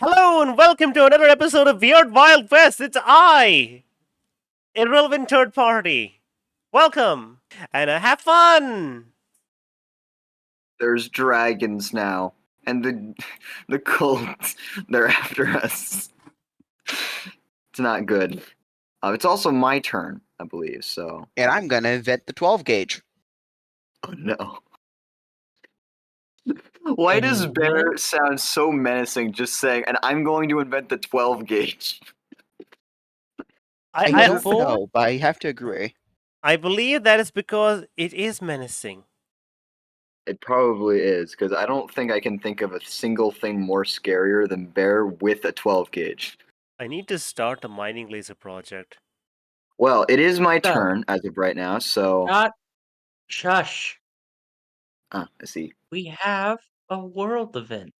Hello and welcome to another episode of Wyld West. It's I, irrelevant third party. Welcome and have fun. There's dragons now, and the cult they're after us. It's not good. It's also my turn, I believe. So, And I'm gonna invent the 12 gauge. oh no. Why does Bear sound so menacing just saying, and I'm going to invent the 12 gauge? I don't know, but I have to agree. I believe that is because it is menacing. It probably is, because I don't think I can think of a single thing more scarier than Bear with a 12 gauge. I need to start a mining laser project. Well, it is my So- turn as of right now, so... Not shush. I see. We have a world event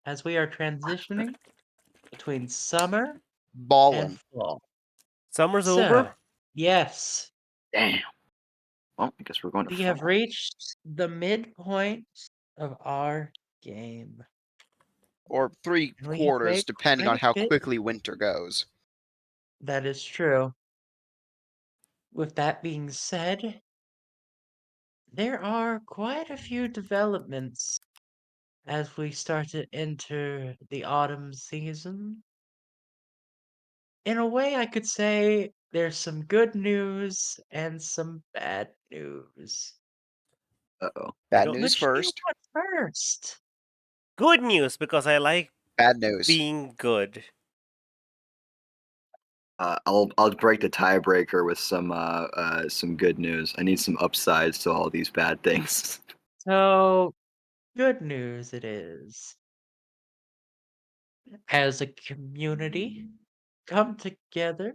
as we are transitioning between summer Ballin'. and fall. Summer's So, over? yes, Damn. Well, I guess we're going to we have fall. reached the midpoint of our game. Or three And we have quarters, made depending quite on a how bit- quickly winter goes. That is true. With that being said, there are quite a few developments as we start to enter the autumn season. In a way, I could say there's some good news and some bad news. Uh-oh. Bad don't- news Which do you first. want first? Good news because I like Bad news. being good. I'll break the tiebreaker with some good news. I need some upsides to all these bad things. So, good news it is. As a community, come together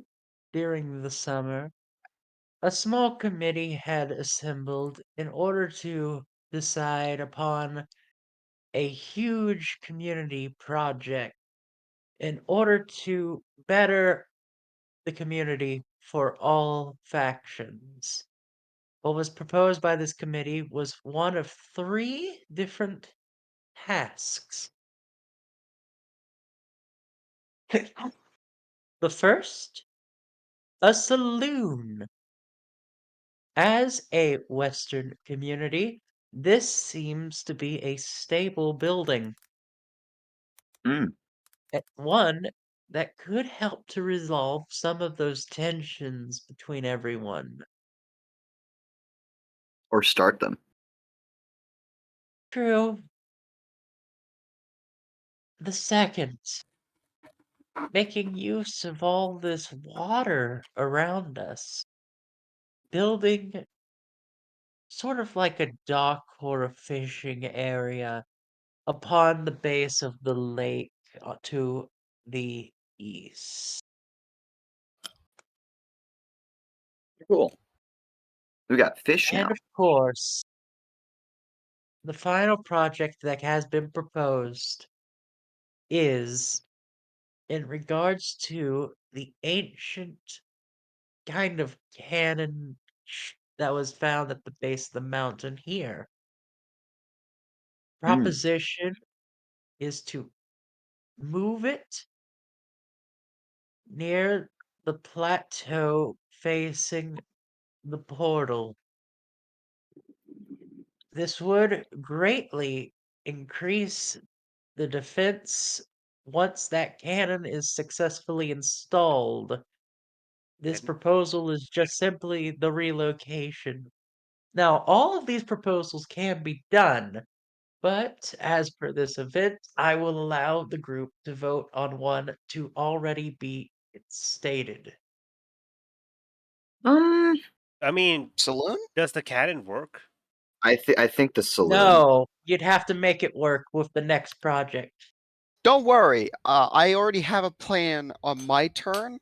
during the summer, a small committee had assembled in order to decide upon a huge community project in order to better the community for all factions. What was proposed by this committee was one of three different tasks. The first, a saloon. As a Western community, this seems to be a stable building. Mm. One that could help to resolve some of those tensions between everyone. Or start them. True. The second, making use of all this water around us. Building sort of like a dock or a fishing area upon the base of the lake to the east. Cool. We got fish And now. of course, the final project that has been proposed is in regards to the ancient kind of cannon that was found at the base of the mountain here. Proposition is to move it near the plateau facing the portal. This would greatly increase the defense once that cannon is successfully installed. This And- proposal is just simply the relocation. Now, all of these proposals can be done, but as per this event, I will allow the group to vote on one to already be stated. I mean, Saloon? does the cannon work? I think the saloon. No, you'd have to make it work with the next project. Don't worry, I already have a plan on my turn.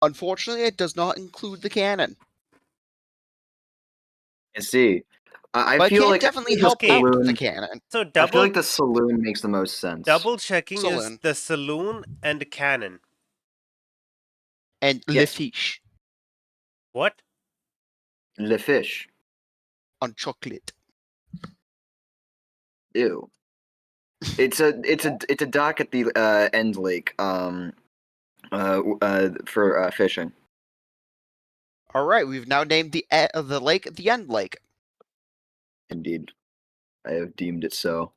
Unfortunately, it does not include the cannon. I see. I But it feel can like definitely the help out with the saloon. cannon. So I feel double like the saloon makes the most sense. double checking is Saloon. the saloon and the cannon. And Yes. le fiche What? Le fish. on chocolate. Ew. It's a dock at the end lake. For fishing. All right, we've now named the lake the End Lake. Indeed, I have deemed it so.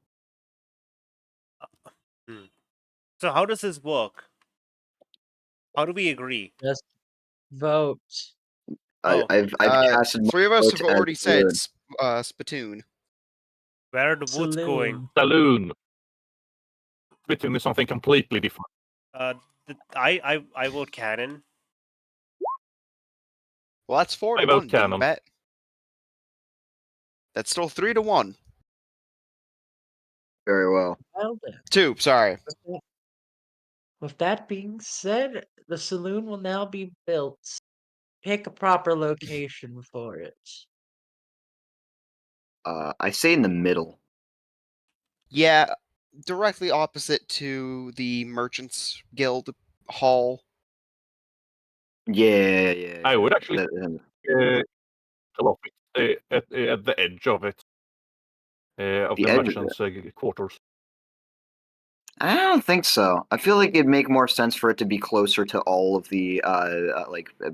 So how does this work? How do we agree? Just vote. Oh, I've casted my 3 of us vote have as already said Wyrd. Spittoon. where are the votes going? Saloon. Saloon. Between is something completely different. I vote cannon. Well, that's 4 I to vote 1. Didn't cannon. bet. That's still 3 to 1. Very well. Well then. 2. Sorry. With that being said, the saloon will now be built. Pick a proper location for it. I say in the middle. Yeah, directly opposite to the Merchants Guild Hall. Yeah. I would actually That- off it at the edge of it, of The the edge of merchants' quarters. I don't think so. I feel like it'd make more sense for it to be closer to all of the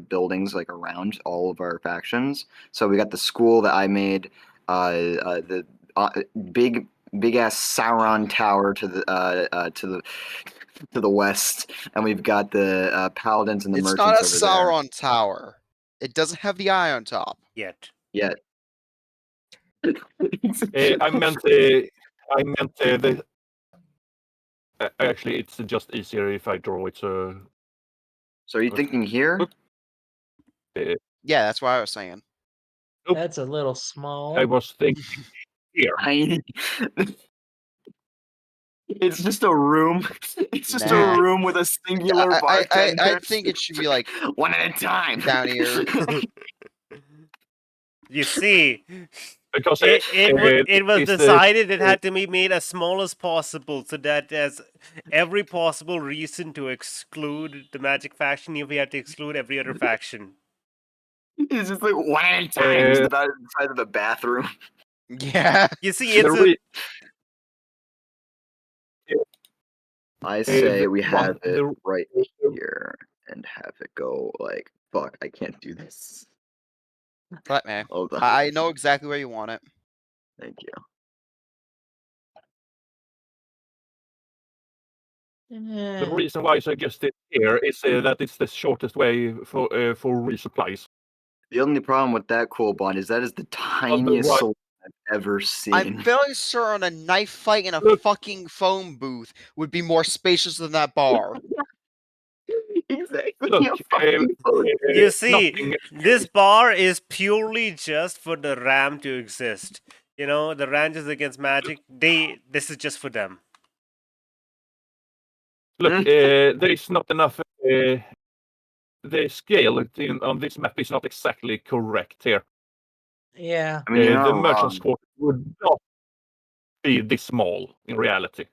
buildings like around all of our factions. So we got the school that I made, the big ass Sauron Tower to the west, and we've got the paladins and the It's not merchants a over Sauron Tower. It doesn't have the eye on top. Yet. there. I meant the. Actually, it's just easier if I draw it. So are you thinking here? Yeah, that's what I was saying. Nope. That's a little small. I was thinking here. It's just a room. It's just Nah. a room with a singular I bartender. think it should be like one at a time. down here. You see, Because it was it's the- decided it had to be made as small as possible, so that there's every possible reason to exclude the magic faction. If we have to exclude every other faction. It's just like one at a time. It's about the size of a bathroom. Yeah. You see, it's the a, re- I say we the- have it the- right here and have it go like fuck. I can't do this. Let me. Hold on. I know exactly where you want it. Thank you. The Eh, reason why I suggested here is that it's the shortest way for resupplies. The only problem with that cool bond is that is the tiniest right. saloon I've ever seen. I'm fairly certain a knife fight in a Look. fucking phone booth would be more spacious than that bar. Exactly. Look, a fucking phone. you see, nothing- this bar is purely just for the Ram to exist. You know, the Rangers against Magic. This is just for them. Look, there is not enough. The scale on this map is not exactly correct here. yeah. I mean, you're The not merchant's wrong. quarter would not be this small in reality.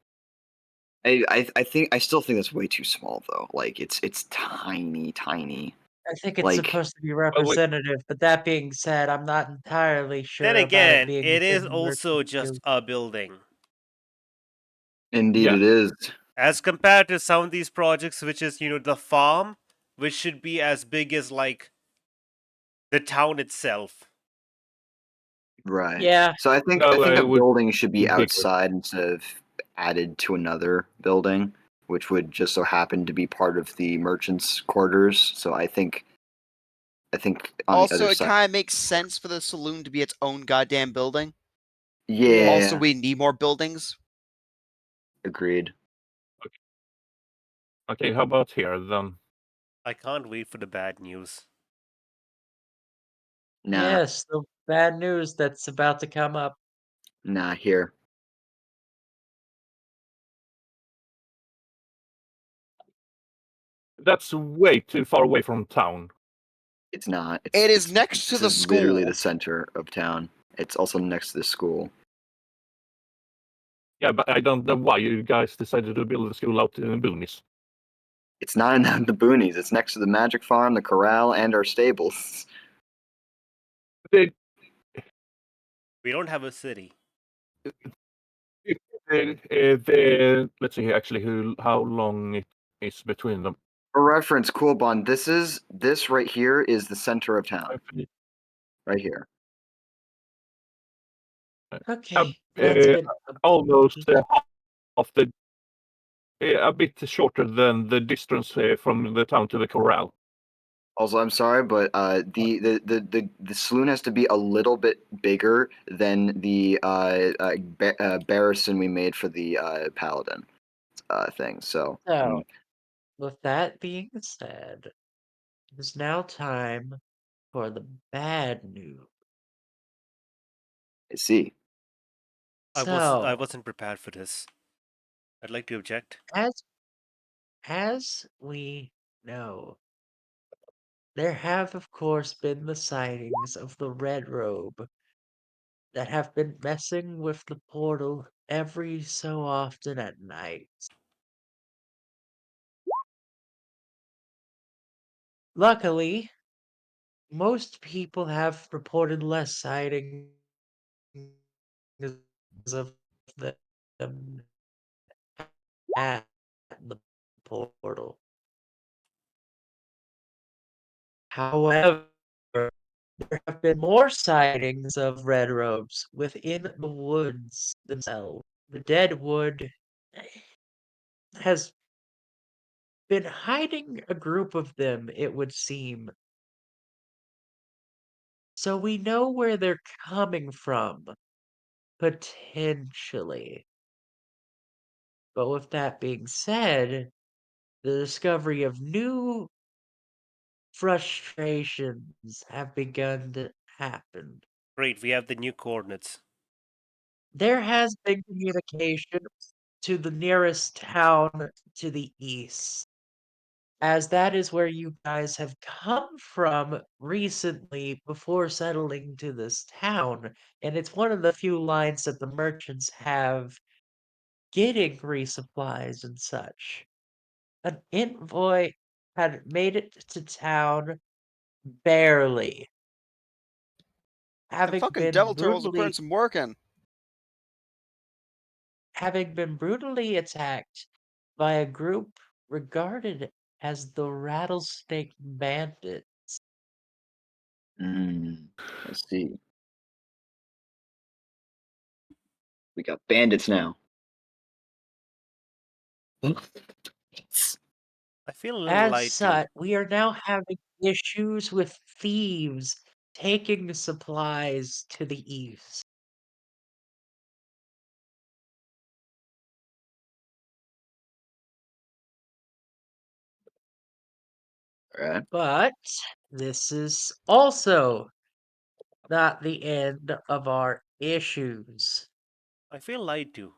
I still think that's way too small though. Like it's tiny. I think it's Like- supposed to be representative, but that being said, I'm not entirely sure Then about again, it being it is within the also Merchant just Guild. a building. Indeed, Yeah. it is. As compared to some of these projects, which is, the farm, which should be as big as, like, the town itself. Right. Yeah. So I think No, a it would building should be be bigger. outside instead of added to another building, which would just so happen to be part of the merchants' quarters. So I think on the Also, other it side. kind of makes sense for the saloon to be its own goddamn building. Yeah. Also, we need more buildings. Agreed. Okay, how about here then? I can't wait for the bad news. Nah, Yes, the bad news that's about to come up. nah. Here. That's way too far away from town. It's not. It is next to This the is literally school. the center of town. It's also next to the school. Yeah, but I don't know why you guys decided to build a school out in the boonies. It's not in the boonies. It's next to the magic farm, the corral, and our stables. They, We don't have a city. let's see actually how long it is between them. For reference, Coolbon, this right here is the center of town. Right here. Okay, that's been Almost half the a bit shorter than the distance from the town to the corral. Also, I'm sorry, but the saloon has to be a little bit bigger than the barrison we made for the paladin thing. So, so. With that being said, it is now time for the bad news. I see. I So, wasn't prepared for this. I'd like to object. as we know, there have of course been the sightings of the Red Robe that have been messing with the portal every so often at night. Luckily, most people have reported less sightings of them at the portal. However, there have been more sightings of red robes within the woods themselves. The dead wood has been hiding a group of them, it would seem. So we know where they're coming from, potentially. But with that being said, the discovery of new frustrations have begun to happen. Great, we have the new coordinates. There has been communication to the nearest town to the east, as that is where you guys have come from recently before settling to this town, and it's one of the few lines that the merchants have getting resupplies and such. An envoy had made it to town barely, Them having fucking been devil turtles are putting brutally some work in. having been brutally attacked by a group regarded as the Rattlesnake Bandit. I see. We got bandits now. I feel a little As lied to. such, we are now having issues with thieves taking the supplies to the east. All right. But this is also not the end of our issues. I feel lied to.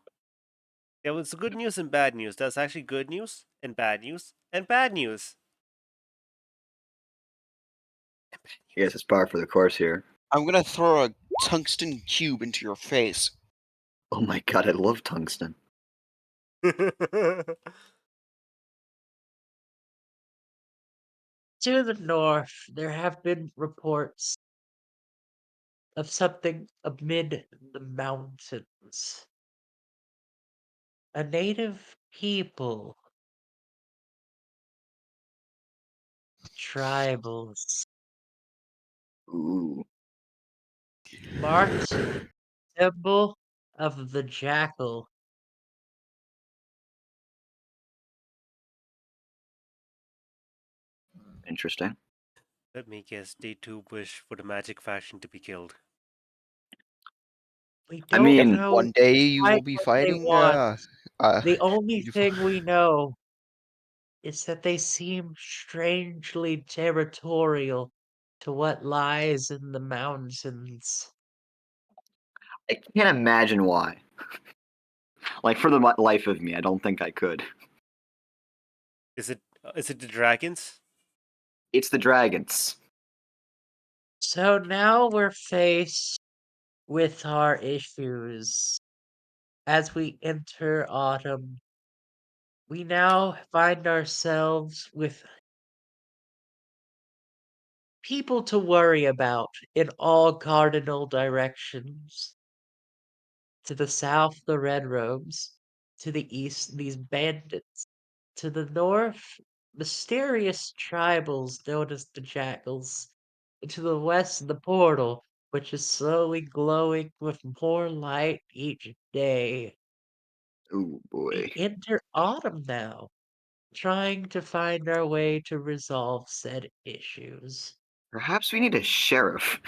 There was good news and bad news. That's actually good news and bad news and bad news. I guess it's par for the course here. I'm gonna throw a tungsten cube into your face. Oh my god, I love tungsten. To the north, there have been reports of something amid the mountains. A native people, tribals, Ooh, marked symbol of the jackal. interesting. Let me guess, they too wish for the magic fashion to be killed. We I don't mean, know One day you will quite be what they fighting. want. The only you thing we know is that they seem strangely territorial to what lies in the mountains. I can't imagine why. Like for the life of me, I don't think I could. Is it the dragons? It's the dragons. So now we're faced with our issues. As we enter autumn, we now find ourselves with people to worry about in all cardinal directions. To the south, the red robes. To the east, these bandits. To the north, mysterious tribals known as the jackals. And to the west, the portal, which is slowly glowing with more light each day. Oh boy. We enter autumn now, trying to find our way to resolve said issues. Perhaps we need a sheriff.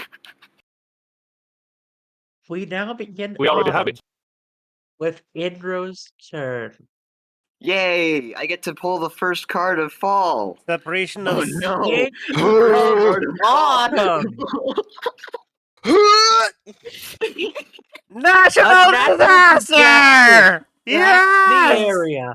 We now begin We already have autumn it. with Indro's turn. Yay! I get to pull the first card of fall. Separation Oh of no! Indro Card of autumn. A natural natural disaster disaster. threatens the Yes. area.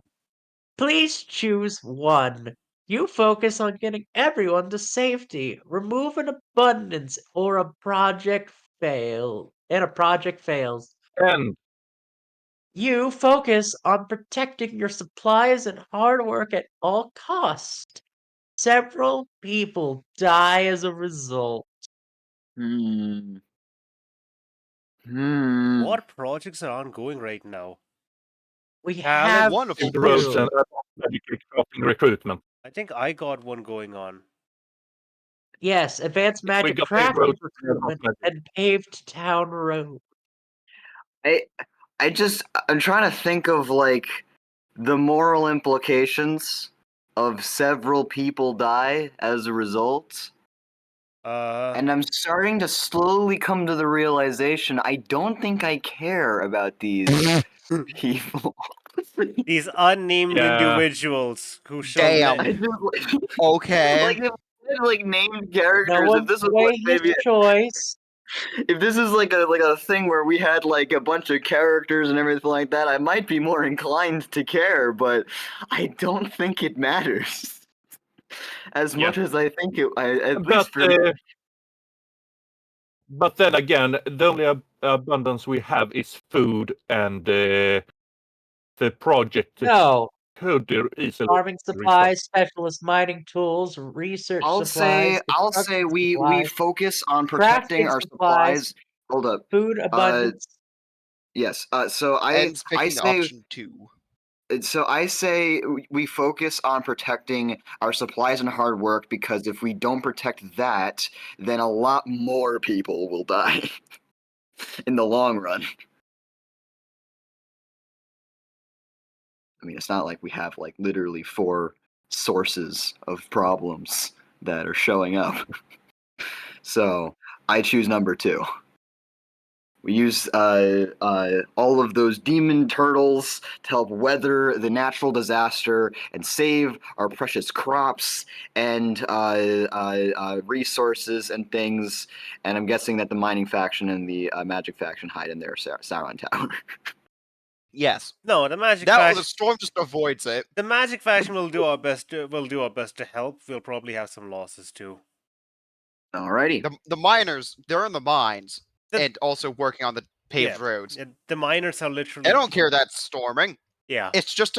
Please choose one. You focus on getting everyone to safety. Remove an abundance or a project fails. And You focus on protecting your supplies and hard work at all cost. Several people die as a result. Hmm. Hmm. What projects are ongoing right now? We Talent? have Wonderful. the roads two. and magic crafting recruitment. I think I got one going on. Yes, advanced We magic got the crafting roads recruitment and and paved town road. I I'm trying to think of like the moral implications of several people die as a result. And I'm starting to slowly come to the realization I don't think I care about these people. These unnamed Yeah. individuals who shall Damn. I just Okay. like if we had, like named No characters, one if this was sway like his maybe choice. if this is like a thing where we had like a bunch of characters and everything like that, I might be more inclined to care, but I don't think it matters as Yeah. much as I think it. At But least for me. but then again, the only abundance we have is food, and the project No. could easily Farming resolve. supplies, specialist mining tools, research supplies, I'll say construction we supplies, focus on protecting crafting our supplies, supplies. Hold up. food abundance. Yes. So And I picking say option 2. we focus on protecting our supplies and hard work because if we don't protect that, then a lot more people will die in the long run. I mean, it's not like we have like literally 4 sources of problems that are showing up. So I choose number 2. We use all of those demon turtles to help weather the natural disaster and save our precious crops and resources and things. And I'm guessing that the mining faction and the magic faction hide in their Sauron Tower. Yes. No, the magic That or faction. the storm just avoids it. The magic faction will do our best. Will do our best to help. We'll probably have some losses too. Alrighty. The miners, they're in the mines and also working on the paved Yeah, roads. the miners are literally. I don't care that's storming. Yeah, It's just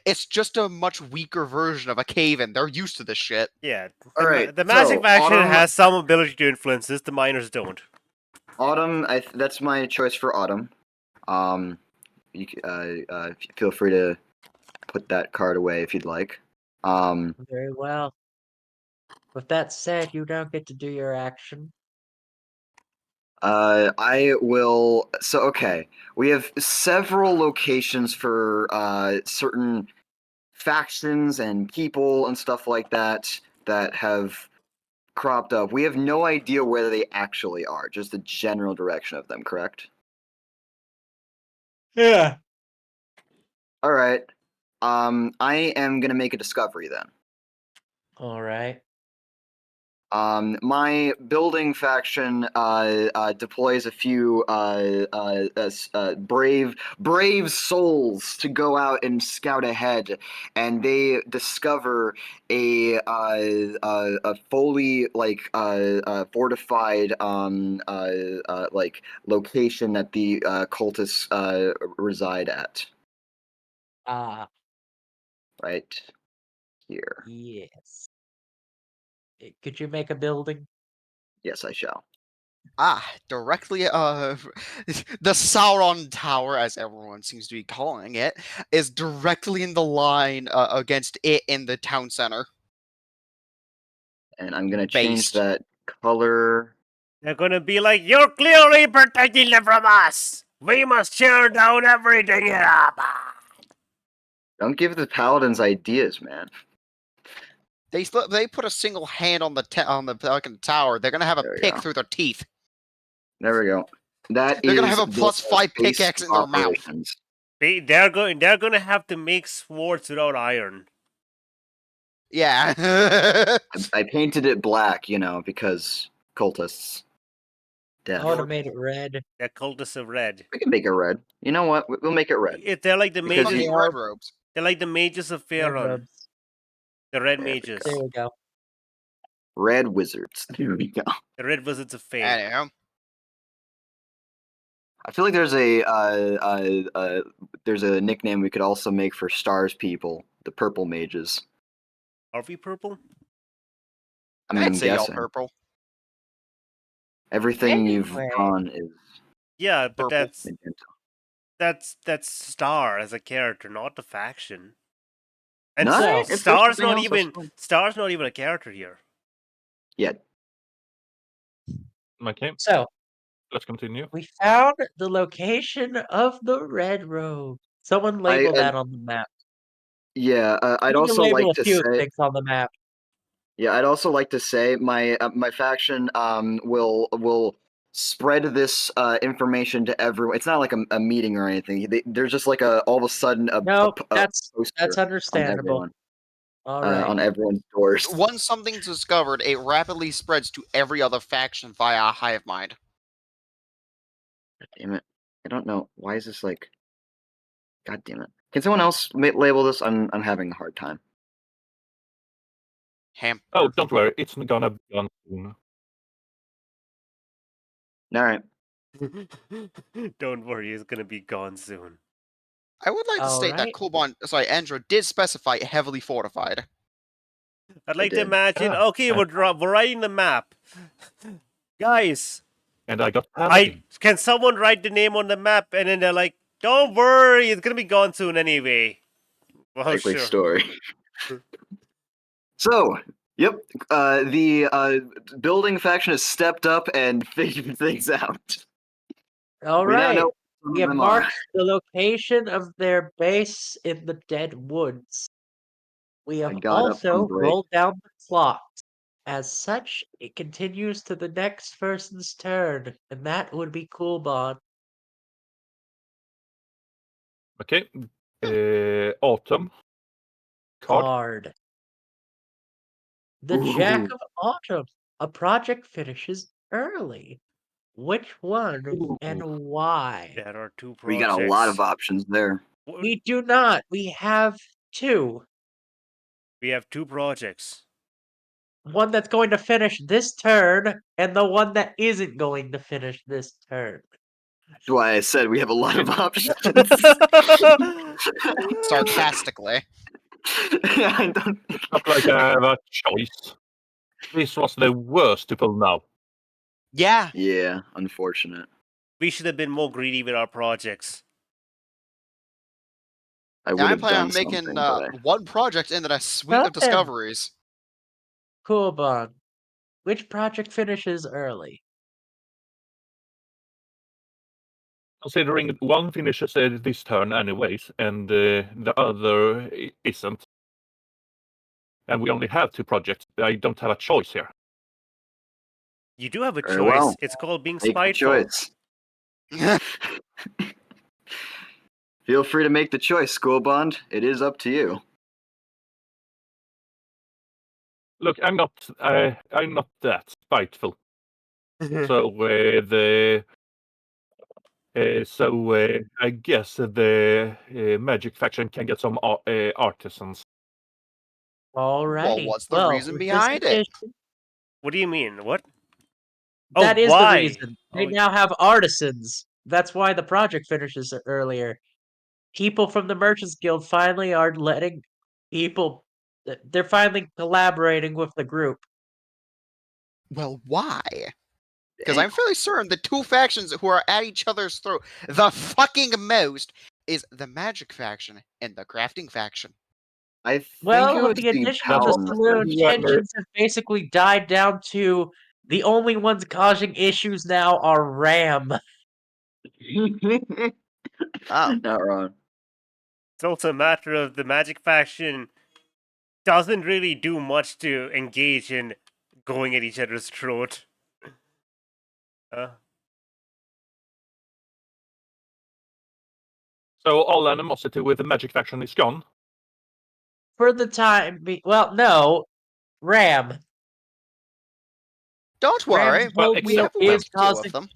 it's just a much weaker version of a cave-in. They're used to this shit. yeah. Alright, The magic so, faction Autumn- has some ability to influence this. The miners don't. Autumn, that's my choice for Autumn. You feel free to put that card away if you'd like. Very well. With that said, you don't get to do your action. I will. So okay, we have several locations for certain factions and people and stuff like that that have cropped up. We have no idea where they actually are, just the general direction of them. Correct? Yeah. All right. I am gonna make a discovery then. All right. My building faction deploys a few brave souls to go out and scout ahead, and they discover a fully fortified like location that the cultists reside at. Ah, Right here. yes. Could you make a building? Yes, I shall. Directly, the Sauron Tower, as everyone seems to be calling it, is directly in the line against it in the town center. And I'm gonna change Based. that color. They're gonna be like, "You're clearly protecting them from us. We must tear down everything here." Don't give the paladins ideas, man. They put a single hand on the fucking tower. They're gonna have a There we pick go. through their teeth. There we go. That They're gonna is have a the +5 base pickaxe in their mouth. operations. They're gonna have to make swords without iron. Yeah. I painted it black, because cultists. I Death. would have made it red. They're cultists of red. We can make it red. You know what? We'll make it red. They're like the Because mages. Fucking red robes. They're like the mages of Red Faerun. robes. The red There we mages. There we go. Red wizards. There we go. The red wizards of Fae. Anyhow. I feel like there's a nickname we could also make for stars people, the purple mages. Are we purple? I mean, I'd I'm say y'all guessing. purple. Everything you've Anyway. gone is Yeah, but Purple. magenta. that's Star as a character, not the faction. And No, so- if there's Star's something not else, that's even fine. Star's not even a character here. Yet. Okay, So, let's continue. we found the location of the red robe. Someone label that on the map. Yeah, I'd You can also label like a to few say. things on the map. Yeah, I'd also like to say my faction will spread this information to everyone. It's not like a meeting or anything. There's just like all of a sudden a No, a that's poster on understandable. everyone All right. on everyone's doors. Once something's discovered, it rapidly spreads to every other faction via a hive mind. Damn it! I don't know why is this like. God damn it! Can someone else label this? I'm having a hard time. Ham. Oh, don't worry, it's gonna be done soon. All right. Don't worry, it's gonna be gone soon. I would like to state that Andrew did specify heavily fortified. I'd like to did. imagine. Ah, Okay, we're writing the map, guys. And I got paladin. Can someone write the name on the map, and then they're like, "Don't worry, it's gonna be gone soon anyway." Well, Likely sure. story. So, yep, the building faction has stepped up and figured things out. All We now right. know what We have some of them are. marked the location of their base in the Dead Woods. We have got up from also break. rolled down the clock. As such, it continues to the next person's turn, and that would be Coolbon. Okay, autumn. Card. Card. The Jack Ooh. of Autumn. A project finishes early. Which one and why? There are two projects. We got a lot of options there. We do not. We have two. We have two projects. One that's going to finish this turn, and the one that isn't going to finish this turn. That's why I said we have a lot of options. Sarcastically. I don't. Not like I have a choice. This was the worst to pull now. Yeah. Yeah, unfortunate. We should have been more greedy with our projects. I would I'm have planning done on making something, but one project into a suite of Nothing. discoveries. Coolbon. Which project finishes early? Considering one finishes this turn anyways, and the other isn't. And we only have two projects. I don't have a choice here. You do have a Very choice. well. It's called being make the spiteful. choice. Feel free to make the choice, School Bond. It is up to you. Look, I'm not that spiteful. So I guess the magic faction can get some artisans. Alrighty. what's the reason with behind this it? addition, What do you mean? What? That is why? the reason. They Oh, now have artisans. That's why the project finishes earlier. People from the Merchants Guild finally are letting people. They're finally collaborating with the group. Well, why? Because I'm fairly certain the two factions who are at each other's throat the fucking most is the magic faction and the crafting faction. I think Well, it with was the the addition of the paladin. saloon, Yeah, tensions have basically died down to the only ones causing issues now are Ram. Oh. Not wrong. It's also a matter of the magic faction doesn't really do much to engage in going at each other's throat. So all animosity with the magic faction is gone. For the time well, no. Ram. Don't worry, Ram's Well, whole we deal have except a way is to deal causing with them.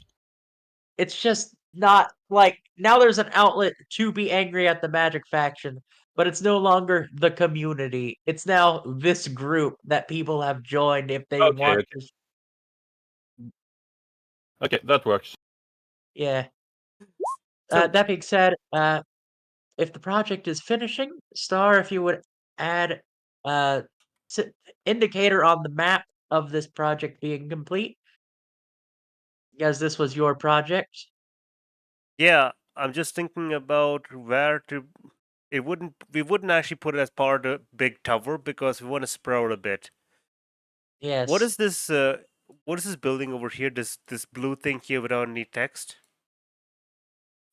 it's just not like now there's an outlet to be angry at the magic faction, but it's no longer the community. It's now this group that people have joined if they Okay, want okay. to. Okay, that works. Yeah. So- That being said, if the project is finishing, Star, if you would add s- indicator on the map of this project being complete, as this was your project. Yeah, I'm just thinking about where to. We wouldn't actually put it as part of the big tower because we want to spread out a bit. Yes. What is this? What is this building over here? This blue thing here without any text?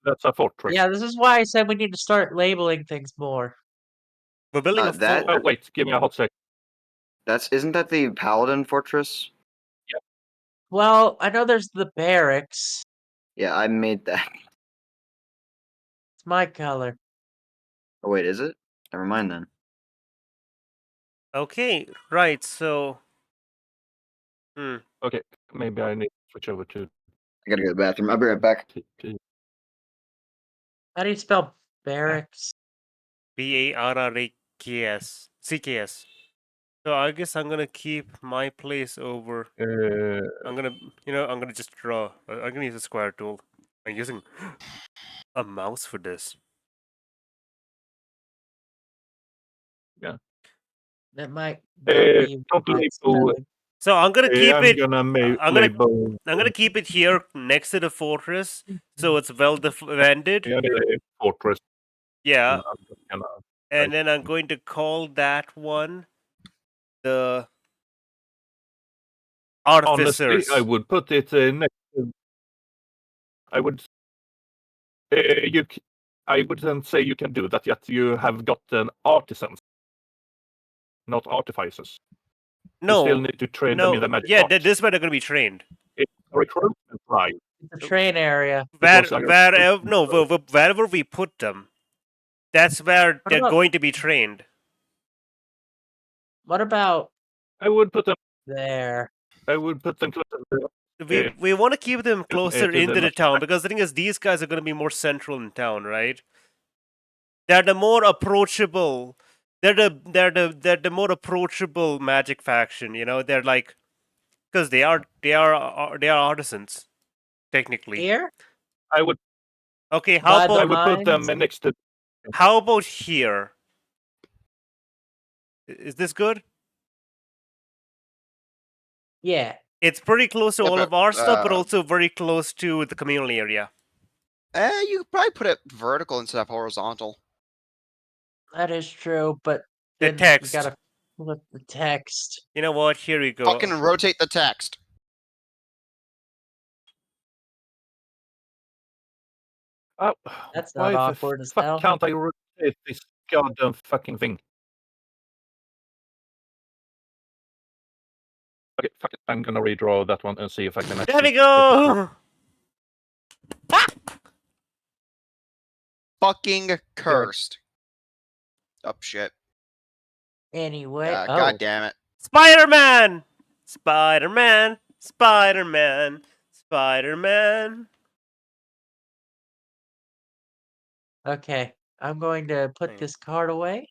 That's a fortress. Yeah, this is why I said we need to start labeling things more. We're building a That- fort. Oh, wait, give me a hot sec. Isn't that the paladin fortress? Well, I know there's the barracks. Yeah, I made that. It's my color. Oh wait, is it? Never mind then. Okay, right. So, Okay, maybe I need to switch over to I gotta go to the bathroom. I'll be right back. TP. How do you spell barracks? BARRAKS. So I guess I'm gonna keep my place over. I'm gonna just draw. I'm gonna use a square tool. I'm using a mouse for this. That might not be don't right label. spelling. So I'm gonna keep I'm it. gonna I'm gonna label. I'm gonna keep it here next to the fortress, so it's well defended. Yeah, the fortress. Yeah, I'm just gonna. and then I'm going to call that one the Honestly, artificers. I would put it next. I would. I wouldn't say you can do that yet. You have gotten artisans, not artificers. You still No, need to train them in the no, magic yeah, arts. this is where they're gonna be trained. It's a recruitment drive. It's a train area. Wherever we put them, that's where What they're about- going to be trained. What about I would put them. there? I would put them closer. We want to keep them closer to the into the magic town faction. because the thing is, these guys are going to be more central in town, right? They're the more approachable. They're the more approachable magic faction. You know, they're like because they are artisans technically. Here? I would. Okay, By the I would put them mines? next to. how about here? Is this good? Yeah. It's pretty close to Yeah, all but, of our stuff, but uh, also very close to the communal area. You could probably put it vertical instead of horizontal. That is true, but The then text. you gotta flip the text. You know what? Here we go. Fucking rotate the text. Oh, That's why not the awkward as fuck hell. can't I rotate this goddamn fucking thing? Okay, fuck it. I'm gonna redraw that one and see if I can actually. There we go. Fucking cursed. Oh shit. Anyway, God damn it. Spider-Man. Spider-Man. Spider-Man. Spider-Man. Okay, I'm going to put Hang on. this card away.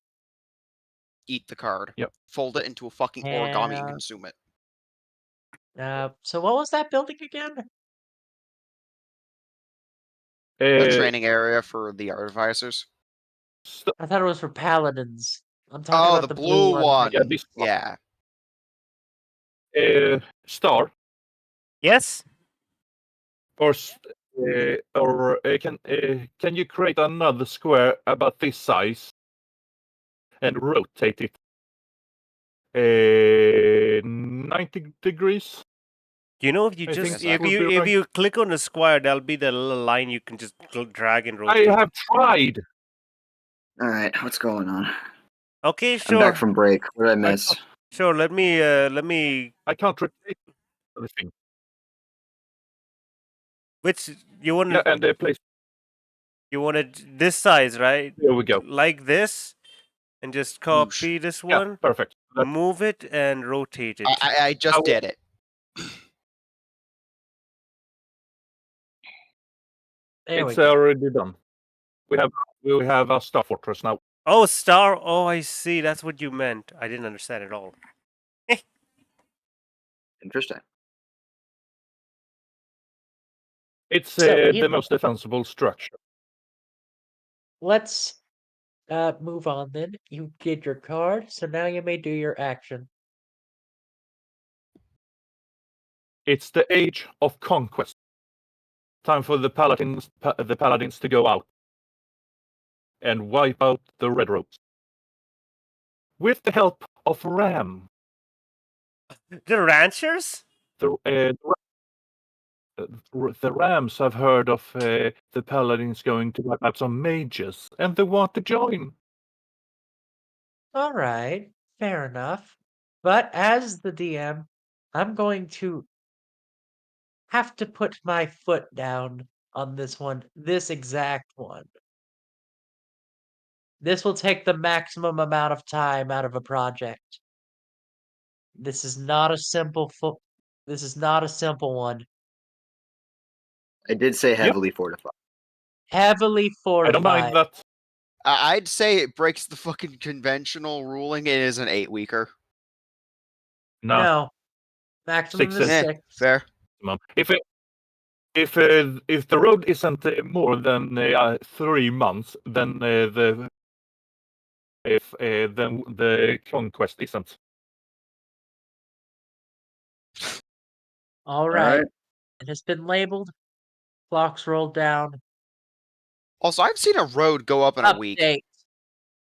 Eat the card. Yep. Fold it into a fucking origami and And- consume it. So what was that building again? The training area for the artificers. I thought it was for paladins. I'm talking Oh, about the the blue one. Yeah, this one. Yeah. Star. Yes. Can you create another square about this size and rotate it 90 degrees? You know, if you I think just that if would you be if right. you click on the square, there'll be the little line you can just drag and I rotate. have tried. All right, what's going on? Okay, I'm back sure, from break. What did I miss? sure. Let me. I can't rotate anything. Which you want? Yeah, and place. You want it this size, right? There we go. Like this, and just Whoosh. copy this Yeah, one, perfect. move it, and rotate it. I just will- did it. There we It's go. already done. We have a Star Fortress now. Oh, star. Oh, I see. That's what you meant. I didn't understand at all. Interesting. It's So, the most defensible structure. let's move on then. You did your card, so now you may do your action. It's the age of conquest. Time for the paladins to go out and wipe out the red robes with the help of Ram. The ranchers? The Rams have heard of the paladins going to wipe out some mages, and they want to join. All right, fair enough. But as the DM, I'm going to have to put my foot down on this one, this exact one. This will take the maximum amount of time out of a project. This is not a simple this is not a simple one. I did say heavily fortified. Heavily I don't fortified. mind that. I'd say it breaks the fucking conventional ruling. It is an 8-weeker. No, No. Maximum Six is is- Eh, 6. fair. If the road isn't more than 3 months, then then the conquest isn't. All right. It has been labeled. Clocks rolled down. Also, I've seen a road go up in a week. Update.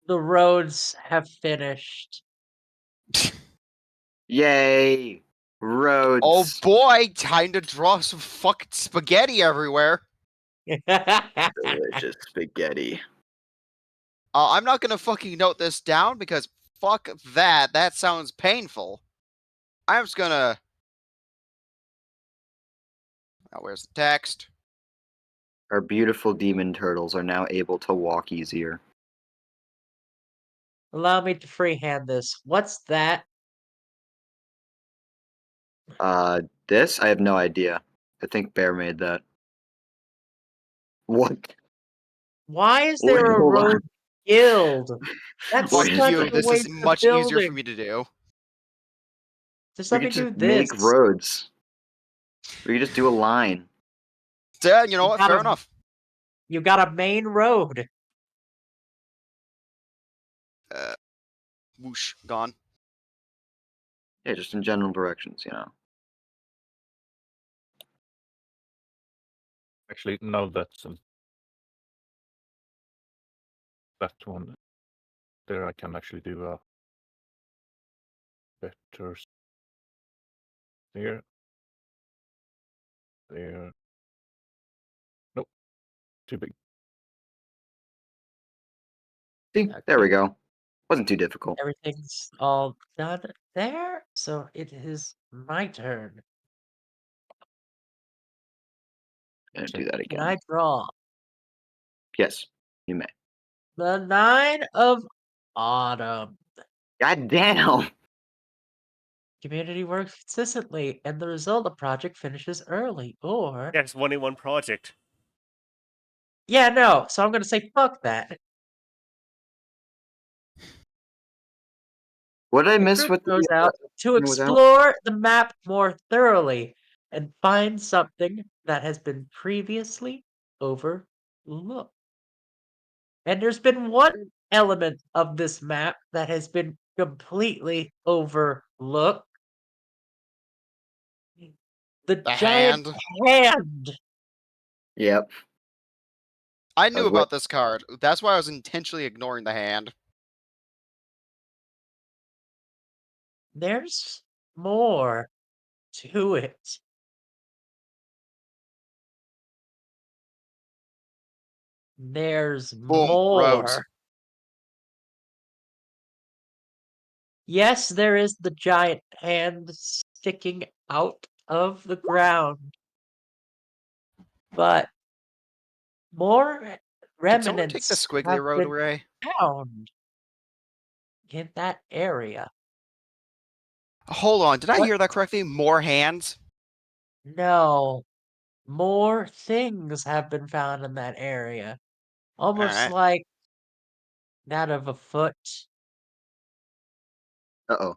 The roads have finished. Yay! Roads. Oh boy, time to draw some fucking spaghetti everywhere. Delicious spaghetti. I'm not gonna fucking note this down because fuck that. That sounds painful. I'm just gonna. Now, where's the text? Our beautiful demon turtles are now able to walk easier. Allow me to freehand this. What's that? This? I have no idea. I think Bear made that. What? Why is Wait, there a hold on. road guild? That's Wait Fuck a such you. second. a This is waste of much easier for building. me to do. Just We let me could do just this. make roads. We could just do a line. Yeah, you know You what? got Fair a- enough. You got a main road. Whoosh, gone. Yeah, just in general directions, you know. Actually, no, that's that one. There, I can actually do a better. There. Nope, too big. See, there we go. Wasn't too difficult. Everything's all done there. So it is my turn. Gonna do that Can again. I draw Yes, you may. the 9 of Autumn? God damn! Community works consistently, and the result, the project finishes early. Or That's one in one project. yeah, no. So I'm gonna say fuck that. What did I The miss group with goes the out to thing without? explore the map more thoroughly and find something that has been previously overlooked. And there's been one element of this map that has been completely overlooked. The The giant hand. hand. Yep. I knew was about this card. That's why I was intentionally ignoring the hand. There's more to it. There's Boom. Roads. more. Yes, there is the giant hand sticking out of the ground, but more Can someone take the remnants squiggly have road been away? found in that area. Hold on, did I What? hear that correctly? More hands? No, more things have been found in that area. Almost Alright. like that of a foot, Uh-oh.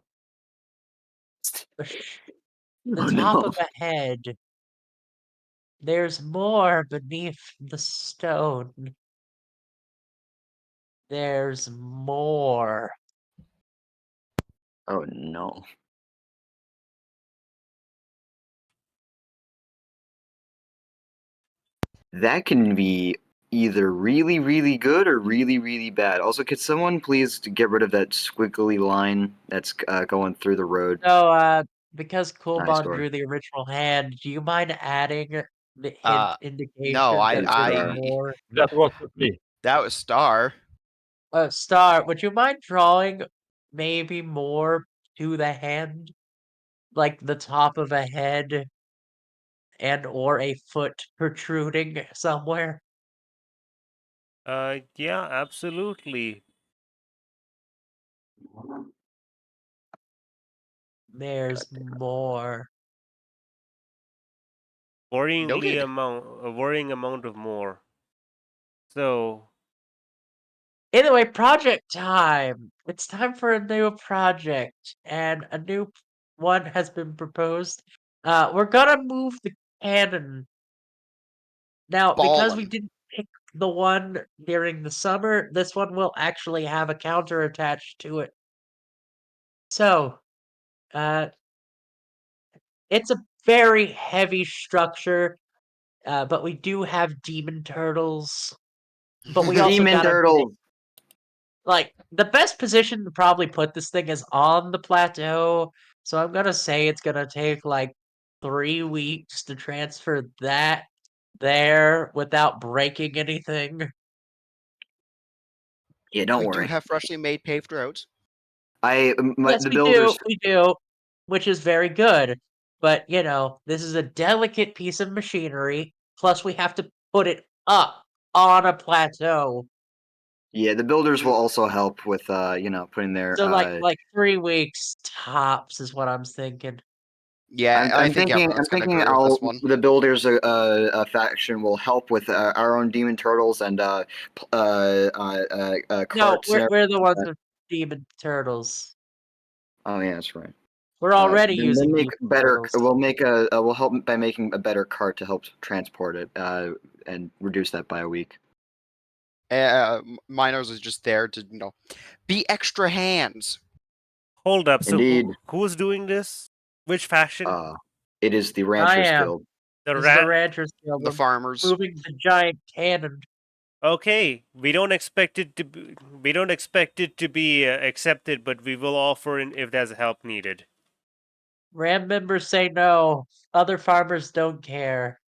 the Oh top no. of a head. There's more beneath the stone. There's more. Oh no. That can be either really, really good or really, really bad. Also, could someone please get rid of that squiggly line that's going through the road? So, because Nice Coolbon door. drew the original hand, do you mind adding the hint No, indication that there's Star. more? That was me. that was Star. Star, would you mind drawing maybe more to the hand? Like the top of a head and or a foot protruding somewhere? Yeah, absolutely. There's more. Noted. A worrying amount of more. So, Anyway, project time. It's time for a new project, and a new one has been proposed. We're gonna move the cannon. Now, because we Ballin'. didn't pick the one during the summer, this one will actually have a counter attached to it. So, uh, it's a very heavy structure, but we do have demon turtles. But we also Demon gotta get it. turtle. Like, the best position to probably put this thing is on the plateau. So I'm gonna say it's gonna take like 3 weeks to transfer that there without breaking anything. Yeah, don't We do worry. have freshly made paved roads. Yes, The we do. builders. We do, which is very good. But, this is a delicate piece of machinery. Plus, we have to put it up on a plateau. Yeah, the builders will Mm, also help with putting their So, like 3 weeks tops is what I'm thinking. Yeah, I think I'm everyone's gonna thinking agree with this one. the builders faction will help with our own demon turtles and No, carts and we're the everything like ones that. with demon turtles. Oh yeah, that's right. We're already Then using make demon better. turtles. We'll help by making a better cart to help transport it and reduce that by a week. Miners is just there to, be extra hands. hold up. So, Indeed, who's doing this? Which faction? it is the I Ranchers am. Guild. The This is the rat. Ranchers Guild. The We're farmers. moving the giant cannon. Okay, we don't expect it to be. We don't expect it to be accepted, but we will offer if there's help needed. Ram members say no. Other farmers don't care.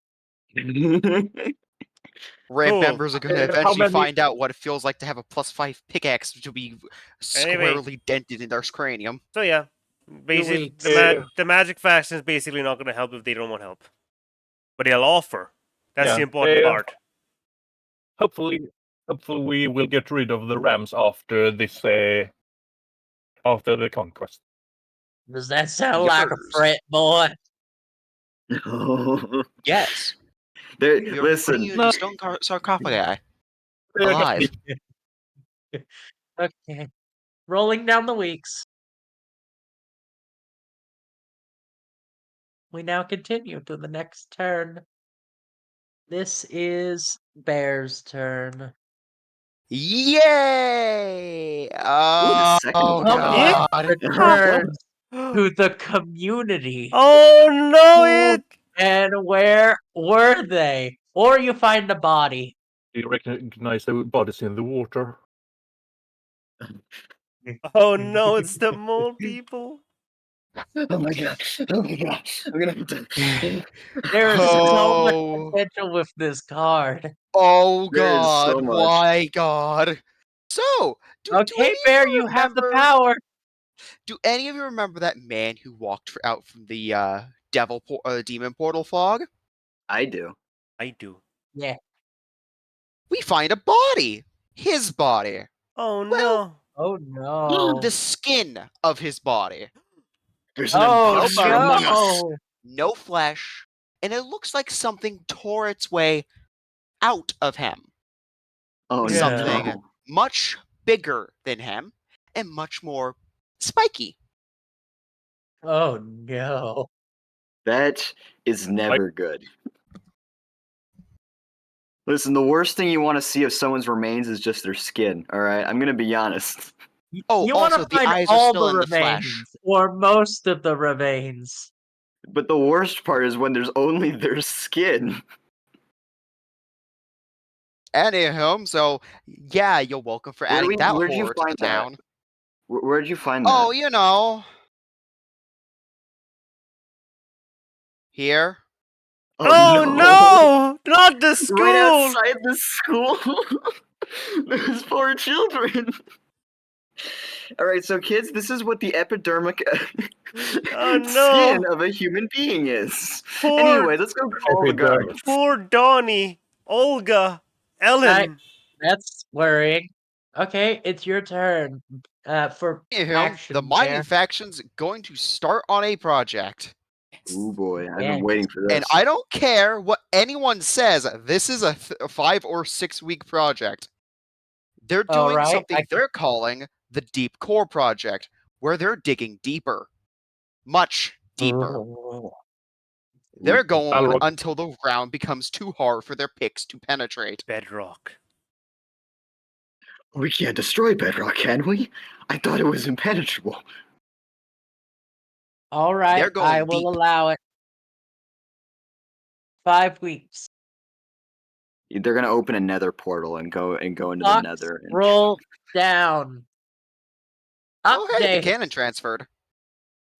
Ram Cool. members are gonna How eventually many? find out what it feels like to have a +5 pickaxe to be Anyway, squarely dented in their cranium. so yeah, 2 basically weeks. the magic faction is basically not going to help if they don't want help, but they'll offer. That's the Yeah. important part. Hopefully, hopefully we will get rid of the Rams after this. After the conquest. Does that sound like a Yuppers. threat, boy? Yes. There, We are putting listen. you in the stone sarcophagi. Yeah, Alive. Okay. Rolling down the weeks. We now continue to the next turn. This is Bear's turn. Yay! Ooh, the second Oh one. Yeah. god. Returns to the community. Oh no! Cool It And where were they? Or you find a body. Do you recognize the bodies in the water? Oh no, it's the mole people. Oh my god! Oh my god! I'm gonna have to. There's so much Oh, potential with this card. oh There is God! so much. Why God? So, do any Okay, of Bear, you you have the remember? power. Do any of you remember that man who walked out from the demon portal fog? I do. I do. Yeah. We find a body. His body. Oh Well, no. Oh no. the skin of his body. There's an Oh imposter bones. among us. no. No flesh, and it looks like something tore its way out of him. Oh Something no! much bigger than him and much more spiky. Oh no. That is never good. Listen, the worst thing you want to see of someone's remains is just their skin. All right, I'm gonna be honest. Oh, You want also, to the find eyes are all still the in the flesh. remains, or most of the remains. But the worst part is when there's only their skin. Anyhow, so yeah, you're welcome for adding that Where'd you horror to the find that? town. Where'd you find that? Oh, you know. Here. Oh no! Not the school! Right outside the school. Those poor children. All right, so kids, this is what the epidermic Oh skin no! of a human being is. Poor, Anyway, let's go call the guards. poor Donnie, Olga, Ellen. That's worrying. Okay, it's your turn. For Anywho, action, the mining Bear. faction's going to start on a project. Oh boy, I've Yes. been waiting for this. And I don't care what anyone says, this is a 5 or 6 week project. They're doing Alright, something they're calling the Deep Core Project, where they're digging deeper. Much deeper. Ooh. They're going Balrog. until the ground becomes too hard for their picks to penetrate. Bedrock. We can't destroy bedrock, can we? I thought it was impenetrable. Alright, They're going I will deep. allow it. 5 weeks. They're gonna open a nether portal and go into the Clock nether. And... roll down. Oh, hey, the Update. cannon transferred.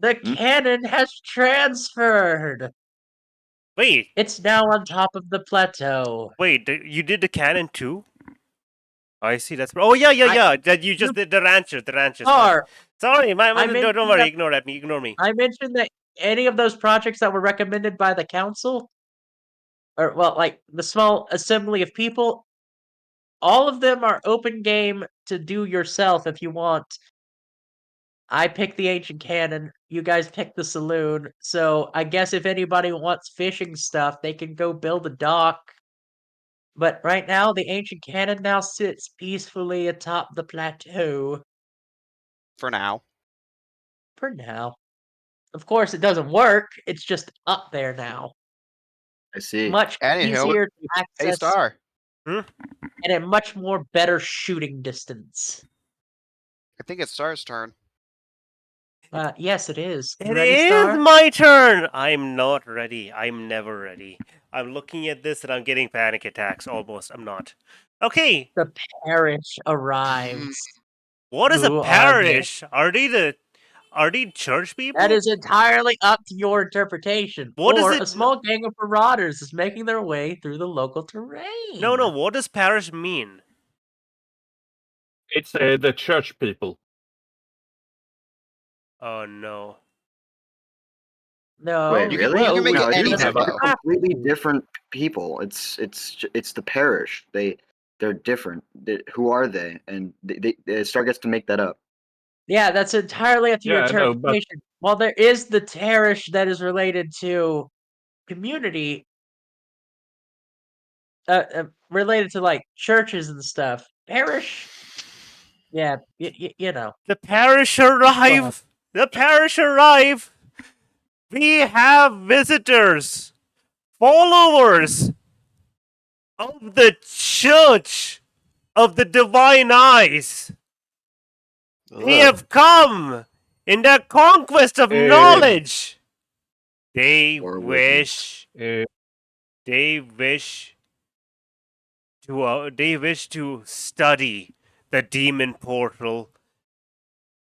The Hmm? cannon has transferred. Wait, It's now on top of the plateau. wait, you did the cannon too? I see, that's... Oh, yeah. That you just did the rancher, fine. Or Sorry, I don't mentioned worry, that- ignore me. I mentioned that any of those projects that were recommended by the council, or well, like the small assembly of people, all of them are open game to do yourself if you want. I picked the ancient cannon. You guys picked the saloon. So I guess if anybody wants fishing stuff, they can go build a dock. But right now, the ancient cannon now sits peacefully atop the plateau. For now. For now. Of course, it doesn't work. It's just up there now. I see. Much Anyhow, easier to Hey, access Star. and a much more better shooting distance. I think it's Star's turn. Yes, it is. You It ready, is Star? my turn! I'm not ready. I'm never ready. I'm looking at this and I'm getting panic attacks, almost. I'm not. Okay, The parish arrives. what is a Who are they? parish? Are they church people? That is entirely up to your interpretation. What is Or it- a small gang of marauders is making their way through the local terrain. No, what does parish mean? It's the church people. Oh no. No. Wait, You can- really? you can make No, it it any doesn't. type They're of- completely different people. It's the parish. They're different. Who are they? And Star gets to make that up. Yeah, that's entirely up to your Yeah, I know, but- interpretation. While there is the parish that is related to community, related to like churches and stuff. Parish, yeah, you know. The parish arrive! The parish arrive! We have visitors! Followers! Of the church! Of the divine eyes! They have come! In their conquest of knowledge! They Or wish. Uh, They wish to. They wish to study the demon portal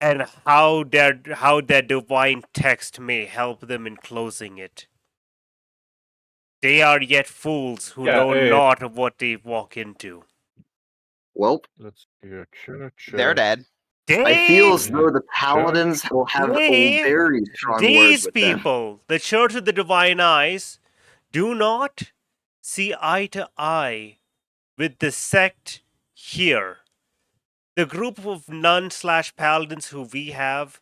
and how their divine text may help them in closing it. They are yet fools who Yeah, know not of what they walk into. Well, let's see here. Church. They're dead. I feel as They, though the paladins will have they, very strong words these with them. people, the Church of the Divine Eyes, do not see eye to eye with the sect here. The group of nun/paladins who we have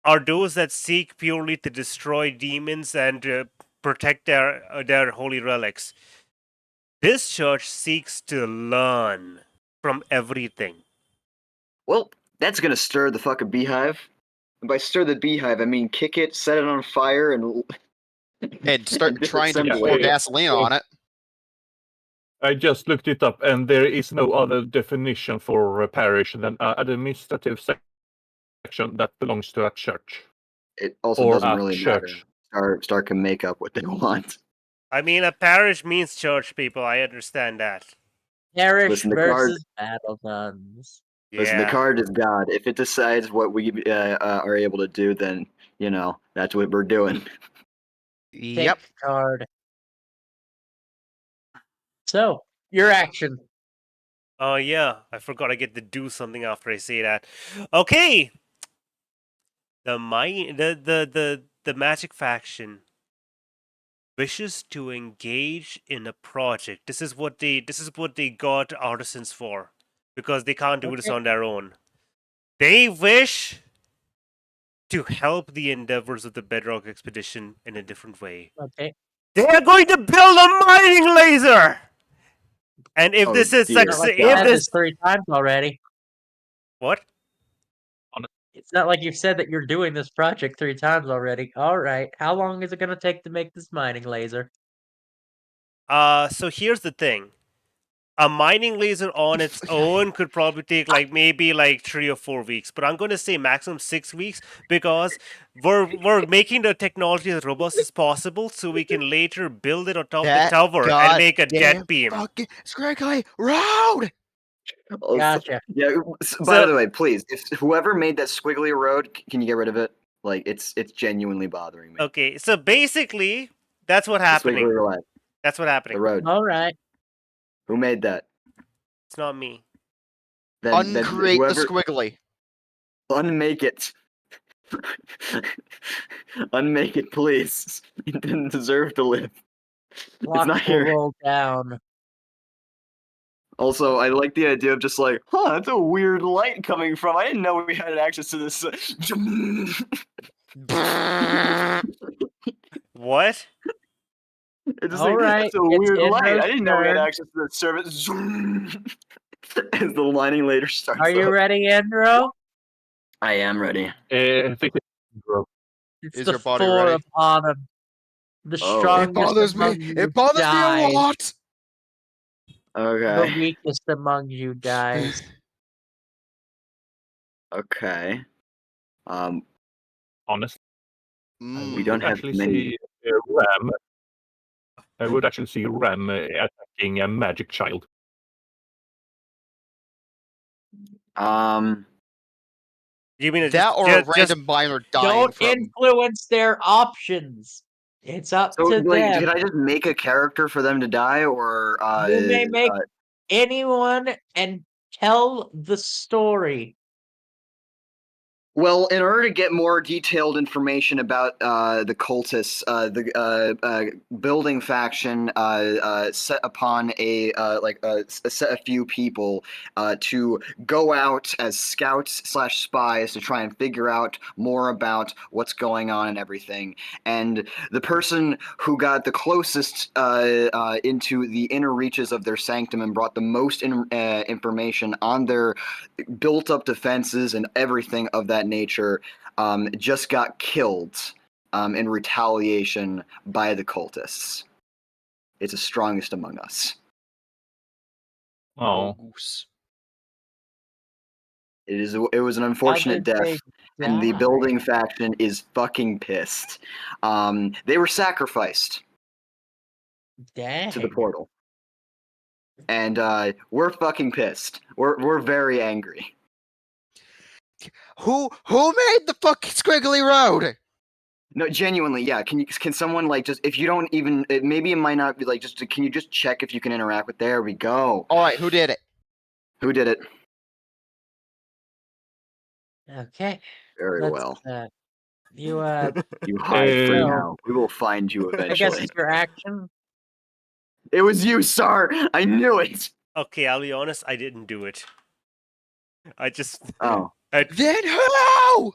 are those that seek purely to destroy demons and protect their holy relics. This church seeks to learn from everything. Well, that's gonna stir the fucking beehive. And by stir the beehive, I mean kick it, set it on fire, and And start trying to Yeah, pour disassemble it. gasoline on it. I just looked it up, and there is no other definition for a parish than an administrative section that belongs to a church. It also Or doesn't a really church. matter. Star can make up what they want. I mean, a parish means church, people. I understand that. Parish Listen, the card. versus battle guns. Listen, the Yeah. card is God. If it decides what we are able to do, then that's what we're doing. Take Yep. the card. So, your action. Oh yeah, I forgot I get to do something after I say that. Okay. The magic faction wishes to engage in a project. This is what they got artisans for, because they can't do this Okay. on their own. They wish to help the endeavors of the Bedrock expedition in a different way. Okay. They are going to build a mining laser. And if Oh, this is dear. Not like success, you if said this this 3 times already. what? It's not like you've said that you're doing this project 3 times already. Alright, how long is it gonna take to make this mining laser? So here's the thing. A mining laser on its own could probably take maybe 3 or 4 weeks, but I'm going to say maximum 6 weeks, because we're making the technology as robust as possible so we can later build it on top of the That tower and make a jet goddamn beam. fucking Scraggly Road! Also, Gotcha. yeah. By So- the way, please, if whoever made that squiggly road, can you get rid of it? Like, it's genuinely bothering me. Okay, so basically that's what The happening. squiggly line, That's what the happening. road. Alright. Who made that? It's not me. Then Uncreate the whoever squiggly. unmake it. Unmake it, please. It didn't deserve to live. Clock not will here. roll down. Also, I like the idea of just like, that's a weird light coming from. I didn't know we had access to this. What? It's just like, Alright, that's a it's weird light. Indro's I didn't know we had turn. access to that service. As the lining later starts. Are you up. ready, Indro? I am ready. I think It's Is the your body 4 ready? of autumn. The Oh. strongest It bothers me. among you It bothers me a dies. lot. The Okay. weakest among you dies. Okay. honestly, I Mm. We don't would have actually many. see Ram. I would actually see Ram attacking a magic child. You mean That or a random miner dying Don't from. influence their options. It's up So, to like, them. did I just make a character for them to die, or You may make anyone and tell the story. Well, in order to get more detailed information about the cultists, the building faction set upon a few people to go out as scouts/spies to try and figure out more about what's going on and everything. And the person who got the closest into the inner reaches of their sanctum and brought the most information on their built-up defenses and everything of that nature just got killed in retaliation by the cultists. It's the strongest among us. Oh, Goose. It was an How unfortunate did they death, and the die? building faction is fucking pissed. They were sacrificed to the Dang. portal, and we're fucking pissed. We're very angry. Who made the fucking squiggly road? No, genuinely, yeah. Can someone like just if you don't even maybe it might not be like just can you just check if you can interact with? There we go. All right, who did it? Who did it? Okay. Very Let's well. you You hide for Uh, now. We will find you I guess eventually. it's your action. It was you, sir. I knew it. Okay, I'll be honest. I didn't do it. I just, Oh, Then who?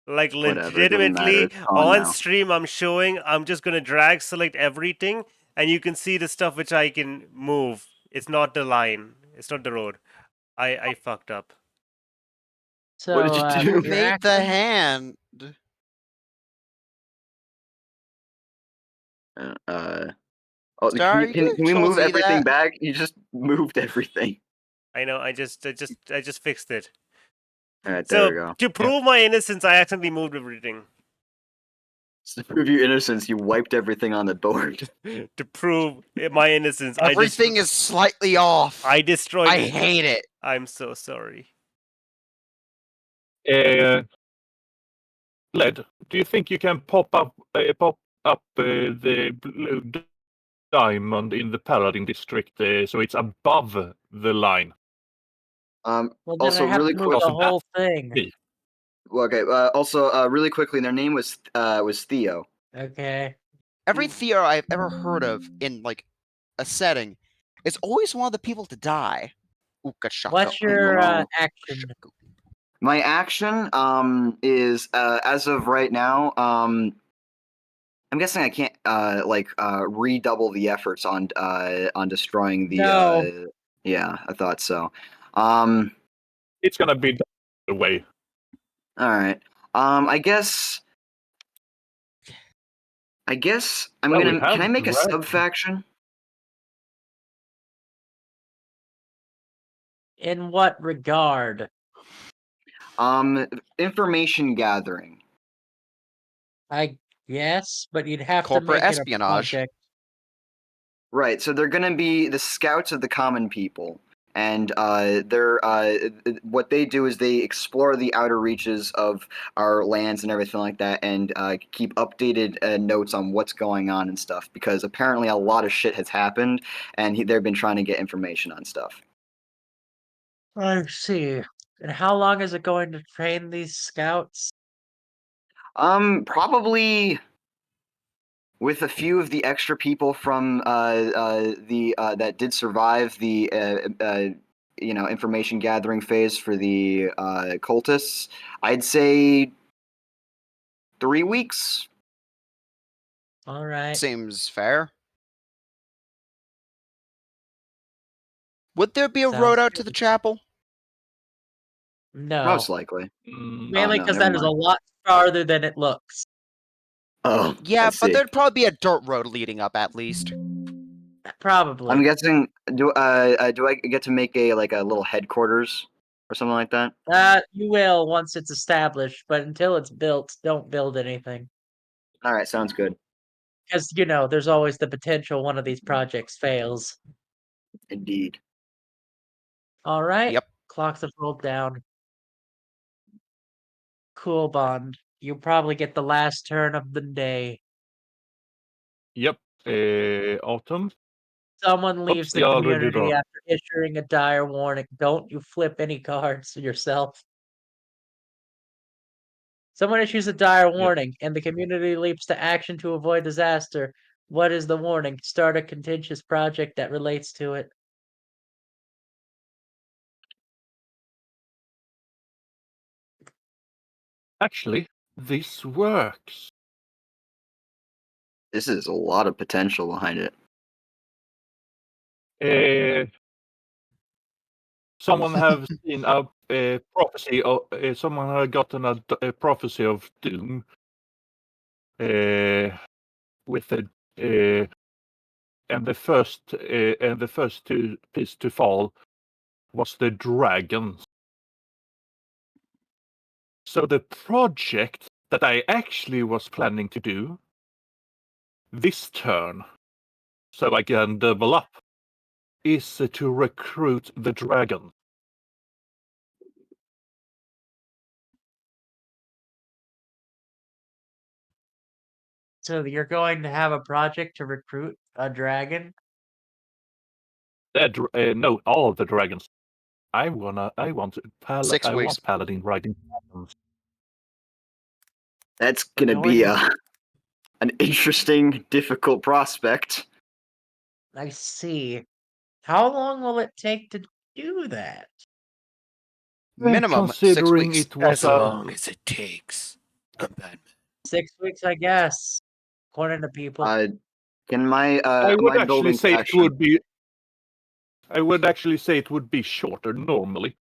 like, whatever. It doesn't matter. legitimately It's gone on now. stream. I'm just gonna drag select everything, and you can see the stuff which I can move. It's not the line. It's not the road. I fucked up. What did So you Who do? your made the action. hand? Oh, Star, you can can we control move Z everything that. back? You just moved everything. I know. I just fixed it. All right, there we So go. to prove my innocence, I accidentally moved everything. To prove your innocence, you wiped everything on the board. To prove my innocence, Everything is slightly off. I destroyed. I hate it. I'm so sorry. Led, do you think you can pop up the blue diamond in the Paladin district so it's above the line? Well, then Also, I have really to move quick. the whole thing. Okay. Also, really quickly, their name was Theo. Okay. Every Theo I've ever heard of in like a setting is always one of the people to die. Ooka shaka. What's your well, action? My action is as of right now I'm guessing I can't redouble the efforts on destroying the No. yeah, I thought so. It's gonna be the way. All right. I guess I'm Well, we gonna. Can have I make a drag- sub faction? In what regard? Information gathering. I guess, but you'd have to Corporate make it a espionage. project. Right. So they're gonna be the scouts of the common people, and they're what they do is they explore the outer reaches of our lands and everything like that, and keep updated notes on what's going on and stuff. Because apparently a lot of shit has happened, and they've been trying to get information on stuff. I see. And how long is it going to train these scouts? Probably with a few of the extra people from the that did survive the information gathering phase for the cultists, I'd say 3 weeks. All right. Seems fair. Would there be a Sounds road out to the good. chapel? Most No. likely. Mainly no, because never that is a mind. lot farther than it looks. Oh, I Yeah, but see. there'd probably be a dirt road leading up at least. I'm Probably. guessing. Do I get to make a little headquarters or something like that? You will once it's established, but until it's built, don't build anything. All right, sounds good. Because, there's always the potential one of these projects fails. Indeed. All right. Yep. Clocks have rolled down. Cool, Bond. You probably get the last turn of the day. Yep. Autumn. Someone Oops, leaves the jag already community drawn. after issuing a dire warning. Don't you flip any cards yourself. Someone issues a dire warning, and the community leaps to action to avoid disaster. What is the warning? Start a contentious project that relates to it. Actually, this works. This is a lot of potential behind it. Someone have seen a prophecy of someone had gotten a prophecy of doom with a and the first two piece to fall was the dragons. So the project that I actually was planning to do this turn, so I can double up, is to recruit the dragon. So you're going to have a project to recruit a dragon? No, all of the dragons. I want 6 weeks. want paladin riding dragons. That's gonna be an interesting, difficult prospect. I see. How long will it take to do that? Minimum 6 Considering weeks. it was As long as it takes. I'm Batman. 6 weeks, I guess. According to people. Can my I would my actually building say it faction? would be. I would actually say it would be shorter normally,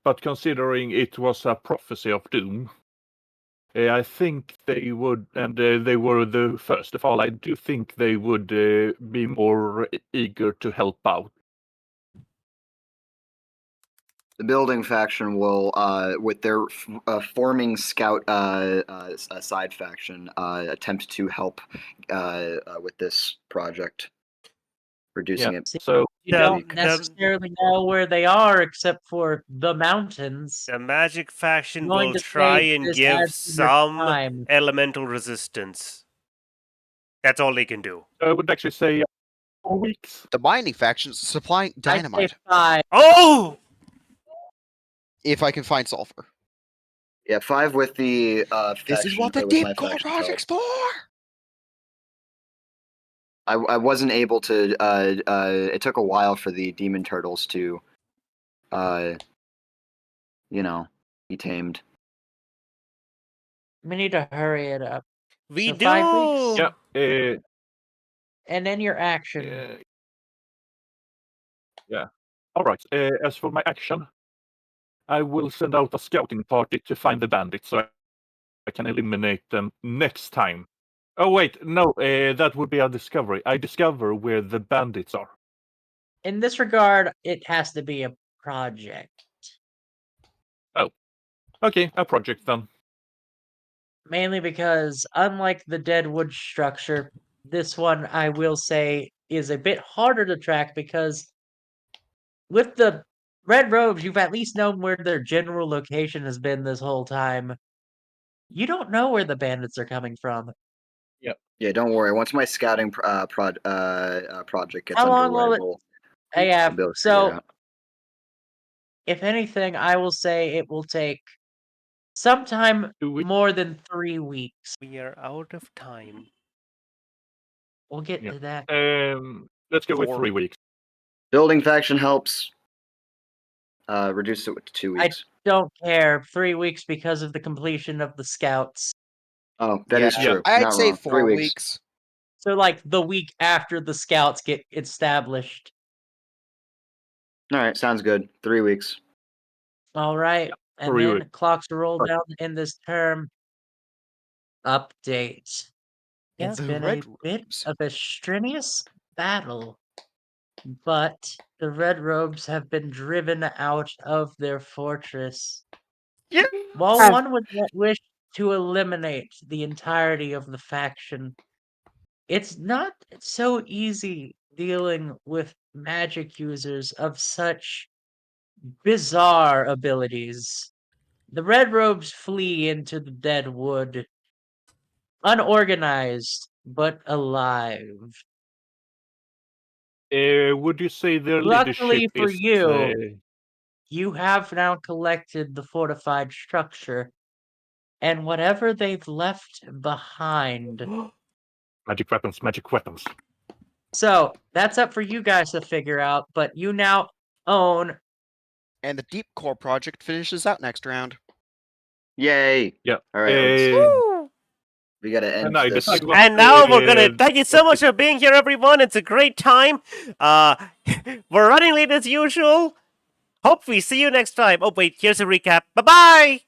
but considering it was a prophecy of doom, I think they would, and they were the first of all. I do think they would be more eager to help out. The building faction will, with their forming scout side faction, attempt to help with this project, reducing Yeah. it. So You The- don't the- necessarily know where they are except for the mountains. The magic faction Going will to try say and this give adds to your some time. elemental resistance. That's all they can do. I would actually say 4 weeks. The binding faction's supplying I'd say dynamite. 5. Oh! If I can find sulfur. Yeah, 5 with the This is faction, what the with my deep core faction's help. project's for. I wasn't able to. It took a while for the demon turtles to, be tamed. We need to hurry it up. We So do! 5 weeks? Yeah. And then your action. Yeah. All right. As for my action, I will send out a scouting party to find the bandits so I can eliminate them next time. Oh wait, no, that would be a discovery. I discover where the bandits are. In this regard, it has to be a project. Okay, a project then. Mainly because, unlike the Deadwood structure, this one, I will say, is a bit harder to track because with the Red Robes, you've at least known where their general location has been this whole time. You don't know where the bandits are coming from. Yeah, don't worry. Once my scouting project gets How long underway, will it? we'll Yeah, be able to figure it so out. if anything, I will say it will take sometime 2 weeks. more than 3 weeks. We are out of time. We'll get Yeah. to that. Let's go with 4 3 weeks. Building faction helps. Reduce it to 2 I- weeks. Don't care. 3 weeks because of the completion of the scouts. Oh, that is Yeah, true. I'd Not say wrong. 3 4 weeks. weeks. So, like, the week after the scouts get established. All right, sounds good. 3 weeks. All right. And 3 then weeks. clocks roll Right. down in this term. Update. And It's the been a Red bit Robes. of a strenuous battle, but the Red Robes have been driven out of their fortress. Yeah. While one would wish to eliminate the entirety of the faction, it's not so easy dealing with magic users of such bizarre abilities. The Red Robes flee into the dead wood, unorganized but alive. Would you say their Luckily leadership for is? you, you have now collected the fortified structure, and whatever they've left behind. Magic weapons, magic weapons. So that's up for you guys to figure out, but you now own. And the Deep Core project finishes out next round. Yay! Yeah. All right, Woo! we gotta end And I this. decide what, And now we're gonna uh, thank you so much for being here, everyone. It's a great time. We're running late as usual. Hope we see you next time. Oh wait, here's a recap. Bye bye.